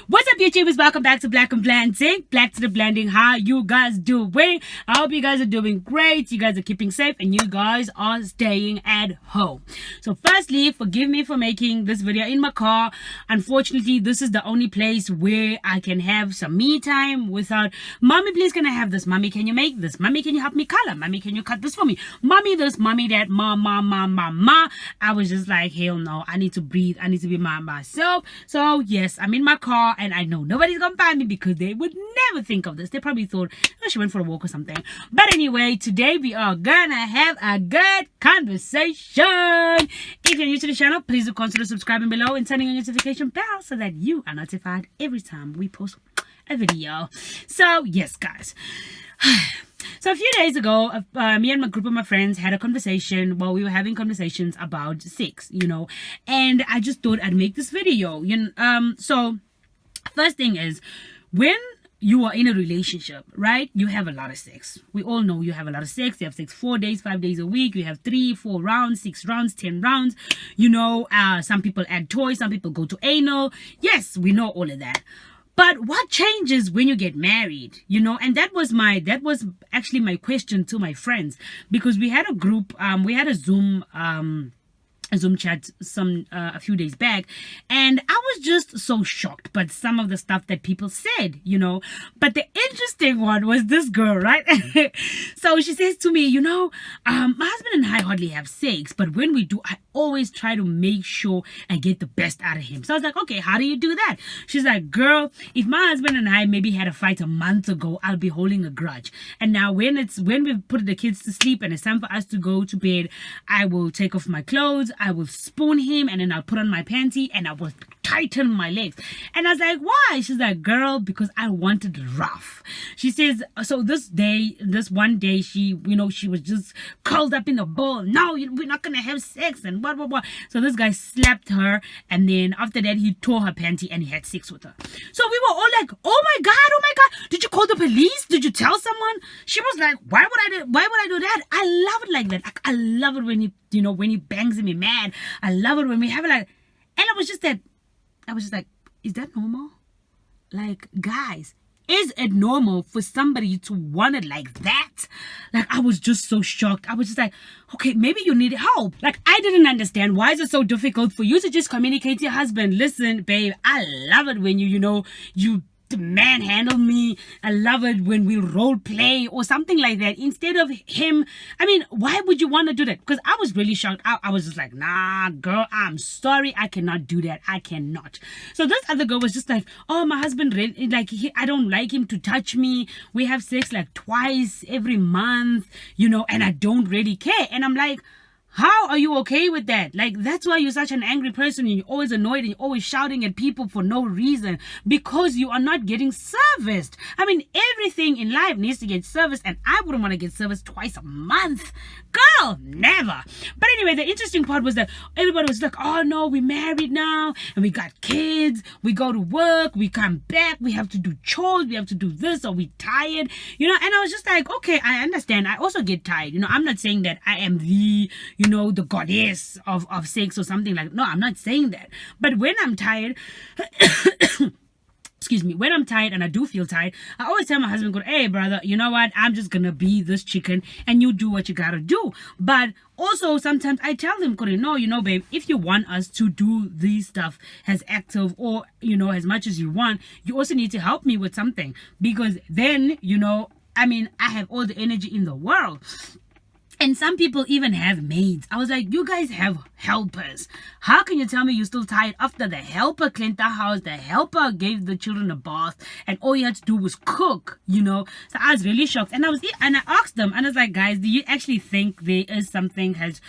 What's up, YouTubers? Welcome back to Black and Blending. Black to the Blending. How you guys doing? I hope you guys are doing great. You guys are keeping safe and you guys are staying at home. So firstly, forgive me for making this video in my car. Unfortunately, this is the only place where I can have some me time without, Mommy, please can I have this? Mommy, can you make this? Mommy, can you help me color? Mommy, can you cut this for me? Mommy this, mommy that, ma. I was just like, hell no, I need to breathe. I need to be myself. So yes, I'm in my car and I know nobody's gonna find me because they would never think of this. They probably thought, oh, she went for a walk or something. But anyway, today we are gonna have a good conversation. If you're new to the channel, please do consider subscribing below and turning on your notification bell so that you are notified every time we post a video. So yes, guys. So a few days ago, me and a group of my friends had a conversation. Well, we were having conversations about sex, and I just thought I'd make this video. So first thing is, when you are in a relationship, right, you have a lot of sex. We all know you have a lot of sex. You have sex 4 days, 5 days a week. You have 3, 4 rounds, 6 rounds, 10 rounds. Some people add toys. Some people go to anal. Yes, we know all of that. But what changes when you get married, and that was actually my question to my friends, because we had a group, we had a Zoom chat a few days back, and I was just so shocked by some of the stuff that people said, but the interesting one was this girl, right? So she says to me, my husband and I hardly have sex, but when we do, I always try to make sure I get the best out of him. So I was like, okay, how do you do that? She's like, girl, if my husband and I maybe had a fight a month ago, I'll be holding a grudge. And now when we put the kids to sleep and it's time for us to go to bed, I will take off my clothes, I will spoon him, and then I'll put on my panty and I will tighten my legs. And I was like, why? She's like, girl, because I wanted rough. She says, so this one day, she was just curled up in the ball. No, we're not gonna have sex and blah blah blah. So this guy slapped her, and then after that he tore her panty and he had sex with her. So we were all like, oh my god, did you call the police? Did you tell someone? She was like, why would I do that? I love it like that. I love it when he bangs me mad. I love it when we have it like, and I was just like, is that normal? Like, guys, is it normal for somebody to want it like that? Like, I was just so shocked. I was just like, okay, maybe you need help. Like, I didn't understand. Why is it so difficult for you to just communicate to your husband? Listen, babe, I love it when you manhandle me. I love it when we role play or something like that, instead of him. I mean, why would you want to do that? Because I was really shocked. I was just like, nah, girl, I'm sorry, I cannot do that. I cannot. So this other girl was just like, oh, my husband, I don't like him to touch me. We have sex like twice every month, and I don't really care. And I'm like, how are you okay with that? Like, that's why you're such an angry person and you're always annoyed and you're always shouting at people for no reason, because you are not getting serviced. I mean, everything in life needs to get serviced, and I wouldn't want to get serviced twice a month. Girl, never. But anyway, the interesting part was that everybody was like, oh no, we're married now and we got kids, we go to work, we come back, we have to do chores, we have to do this, or we tired, and I was just like, okay, I understand. I also get tired. I'm not saying that I am the goddess of sex or something like that. No, I'm not saying that. But when I'm tired, excuse me, when I'm tired and I do feel tired, I always tell my husband, hey brother, you know what, I'm just gonna be this chicken and you do what you gotta do. But also sometimes I tell him, no, babe, if you want us to do this stuff as active or as much as you want, you also need to help me with something, because then I have all the energy in the world. And some people even have maids. I was like, you guys have helpers. How can you tell me you're still tired after the helper cleaned the house, the helper gave the children a bath, and all you had to do was cook, So I was really shocked. And I asked them, and I was like, guys, do you actually think there is something has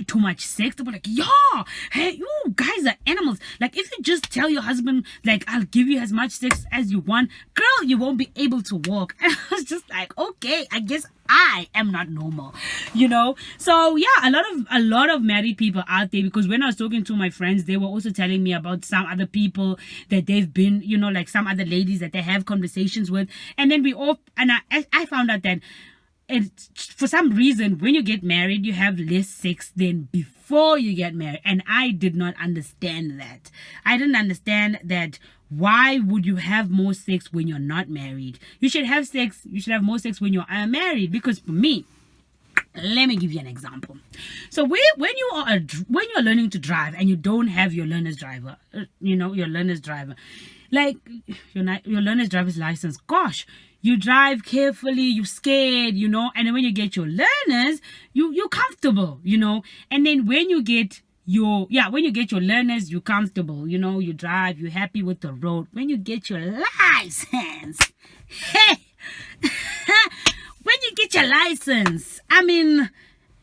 too much sex? They were like, yeah, hey, you guys are animals. Like, if you just tell your husband, like, I'll give you as much sex as you want, girl, you won't be able to walk. And I was just like, okay, I guess I am not normal, So yeah, a lot of married people out there, because when I was talking to my friends, they were also telling me about some other people that they've been, like some other ladies that they have conversations with, and then I found out that for some reason, when you get married, you have less sex than before you get married. And I did not understand that. I didn't understand that why would you have more sex when you're not married? You should have sex, you should have more sex when you're married. Because for me, let me give you an example. So when you're learning to drive and you don't have your learner's driver, like your learner's driver's license, gosh, you drive carefully, you're scared, and then when you get your learners, you're comfortable, and then when you get your learners, you're comfortable, you drive, you're happy with the road. When you get your license, hey, when you get your license, I mean,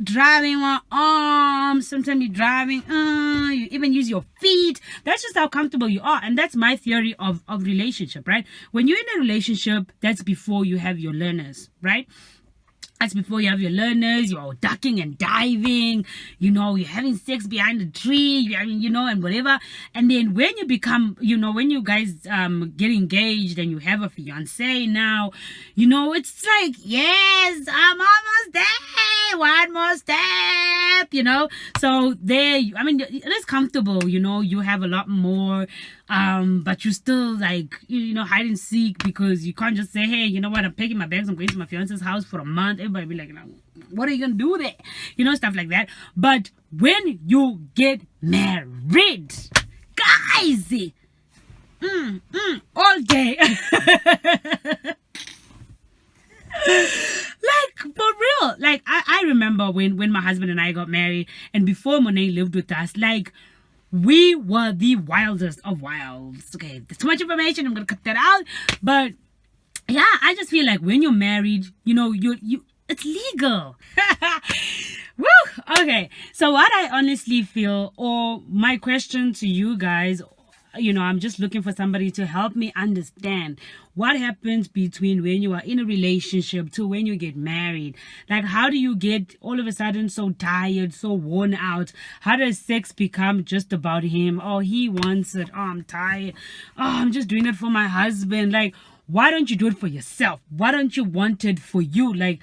driving on arms, sometimes you're driving, you even use your feet. That's just how comfortable you are. And that's my theory of relationship, right? When you're in a relationship, that's before you have your learners, right? That's before you have your learners. You're ducking and diving, you're having sex behind a tree, and whatever. And then when you become, when you guys get engaged and you have a fiance now, it's like, yes, I'm almost there, one more step, so there, it is comfortable, you have a lot more, but you still like, hide and seek, because you can't just say, hey, you know what, I'm packing my bags, I'm going to my fiance's house for a month. Everybody be like, what are you gonna do there, stuff like that. But when you get married, guys, all day. Like, for real, like I remember when my husband and I got married, and before Monet lived with us, like, we were the wildest of wilds. Okay, there's too much information, I'm gonna cut that out. But yeah, I just feel like when you're married, you it's legal. Woo! Okay, so what I honestly feel, or my question to you guys, I'm just looking for somebody to help me understand what happens between when you are in a relationship to when you get married. Like, how do you get all of a sudden so tired, so worn out? How does sex become just about him? Oh, he wants it. Oh, I'm tired. Oh, I'm just doing it for my husband. Like, why don't you do it for yourself? Why don't you want it for you? Like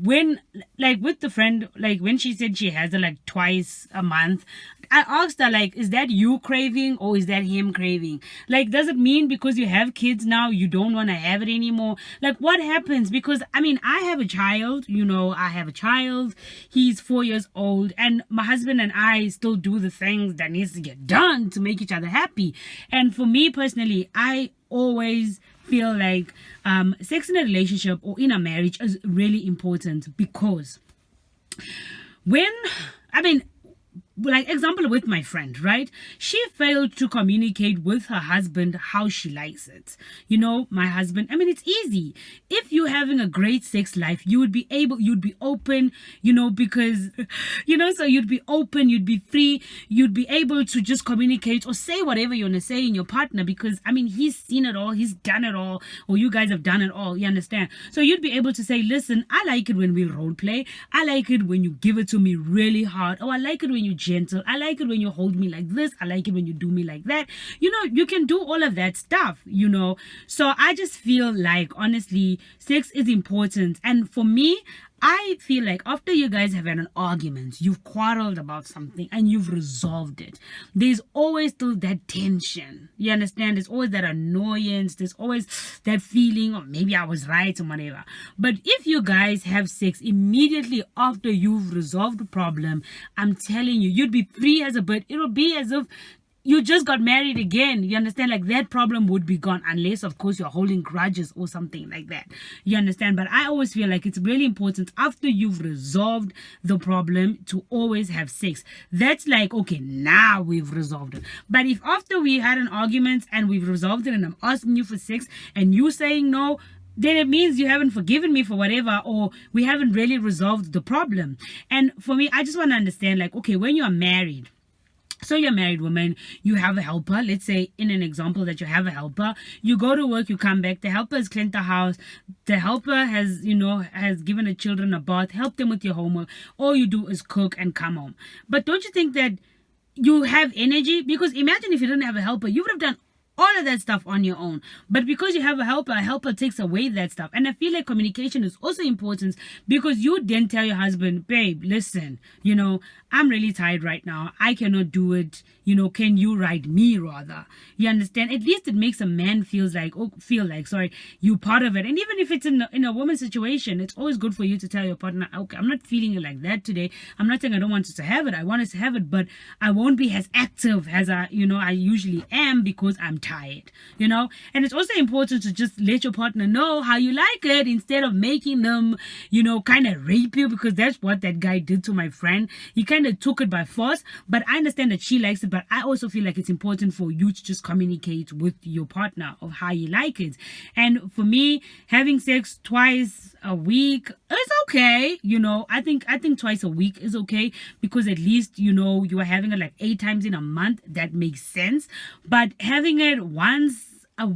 when, like with the friend, like when she said she has it like twice a month, I asked her, like, is that you craving or is that him craving? Like, does it mean because you have kids now you don't want to have it anymore? Like, what happens? Because I have a child, I have a child. He's 4 years old, and my husband and I still do the things that needs to get done to make each other happy. And for me personally, I always feel like sex in a relationship or in a marriage is really important, because when, like example with my friend, right? She failed to communicate with her husband how she likes it. My husband, it's easy. If you're having a great sex life, you'd be open, because, so you'd be open, you'd be free, you'd be able to just communicate or say whatever you want to say in your partner, because, he's seen it all, he's done it all, or you guys have done it all, you understand? So you'd be able to say, listen, I like it when we role play. I like it when you give it to me really hard. Oh, I like it when you gentle. I like it when you hold me like this. I like it when you do me like that. You can do all of that stuff, So I just feel like, honestly, sex is important. And for me, I feel like after you guys have had an argument, you've quarreled about something and you've resolved it, there's always still that tension. You understand? There's always that annoyance. There's always that feeling of maybe I was right or whatever. But if you guys have sex immediately after you've resolved the problem, I'm telling you, you'd be free as a bird. It'll be as if you just got married again. You understand? Like, that problem would be gone, unless of course you're holding grudges or something like that. You understand? But I always feel like it's really important after you've resolved the problem to always have sex. That's like, okay, now we've resolved it. But if after we had an argument and we've resolved it and I'm asking you for sex and you saying no, then it means you haven't forgiven me for whatever, or we haven't really resolved the problem. And for me, I just want to understand, like, okay, when you're married, so you're a married woman, you have a helper. Let's say in an example that you have a helper. You go to work, you come back. The helper has cleaned the house. The helper has, has given the children a bath, helped them with your homework. All you do is cook and come home. But don't you think that you have energy? Because imagine if you didn't have a helper, you would have done all of that stuff on your own. But because you have a helper takes away that stuff. And I feel like communication is also important, because you then tell your husband, babe, listen, I'm really tired right now. I cannot do it. Can you ride me rather? You understand? At least it makes a man feel like, you part of it. And even if it's in a woman's situation, it's always good for you to tell your partner, okay, I'm not feeling it like that today. I'm not saying I don't want us to have it. I want us to have it, but I won't be as active as I usually am, because I'm tired, And it's also important to just let your partner know how you like it, instead of making them, kind of rape you, because that's what that guy did to my friend. He kind of took it by force, but I understand that she likes it, but I also feel like it's important for you to just communicate with your partner of how you like it. And for me, having sex twice a week is okay. I think twice a week is okay, because at least you are having it like 8 times in a month. That makes sense. But having it once a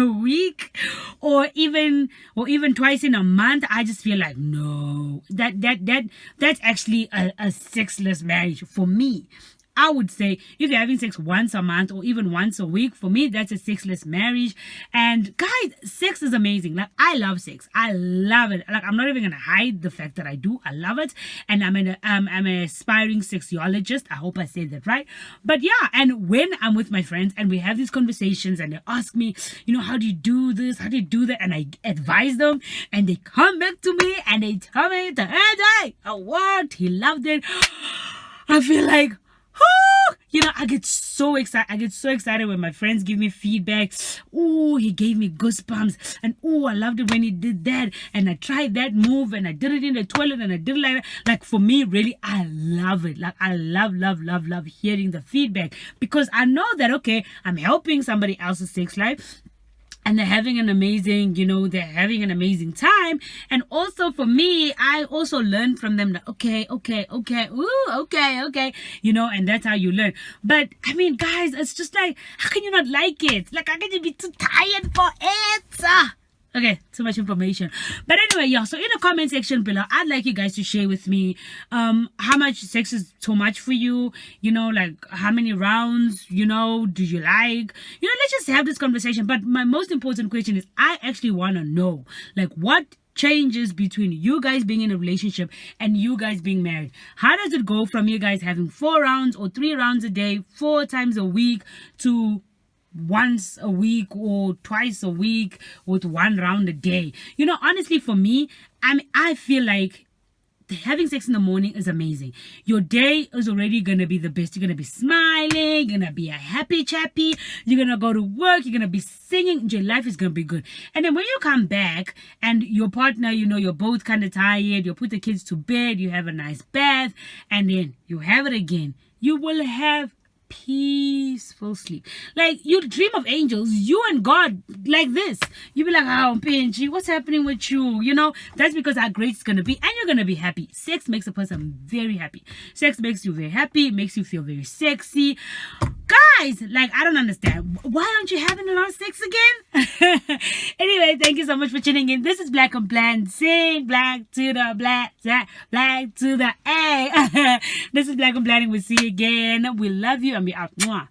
week, or even twice in a month, I just feel like, no, that's actually a sexless marriage for me. I would say if you're having sex once a month or even once a week, for me, that's a sexless marriage. And guys, sex is amazing. Like, I love sex. I love it. Like, I'm not even going to hide the fact that I do. I love it. And I'm an aspiring sexologist. I hope I said that right. But yeah, and when I'm with my friends and we have these conversations and they ask me, how do you do this? How do you do that? And I advise them, and they come back to me and they tell me the other day, it worked. He loved it. I feel like, I get so excited. I get so excited when my friends give me feedback. Oh, he gave me goosebumps. And I loved it when he did that. And I tried that move and I did it in the toilet and I did it like that. Like, for me, really, I love it. Like, I love hearing the feedback, because I know that, okay, I'm helping somebody else's sex life. And they're having an amazing, time. And also for me, I also learn from them that, okay. And that's how you learn. But I mean, guys, it's just like, how can you not like it? Like, how can you be too tired for it? Okay, too much information. But anyway, yeah, so in the comment section below, I'd like you guys to share with me how much sex is too much for you. Like, how many rounds, do you like? Let's just have this conversation. But my most important question is, I actually want to know, like, what changes between you guys being in a relationship and you guys being married? How does it go from you guys having 4 rounds or 3 rounds a day, 4 times a week, to once a week or twice a week with 1 round a day? Honestly, for me, I feel like having sex in the morning is amazing. Your day is already going to be the best. You're going to be smiling, you're going to be a happy chappy, you're going to go to work, you're going to be singing, your life is going to be good. And then when you come back and your partner, you're both kind of tired, you put the kids to bed, you have a nice bath, and then you have it again, you will have peaceful sleep. Like, you dream of angels, you and God, like this. You'll be like, oh, Benji, what's happening with you? That's because how great it's going to be, and you're going to be happy. Sex makes a person very happy. Sex makes you very happy, makes you feel very sexy. Guys, like, I don't understand. Why aren't you having a lot of sex again? Anyway, thank you so much for tuning in. This is Black and Bland. Sing black to the black to the A. This is Black and Bland, and we'll see you again. We love you, and we out. Mwah.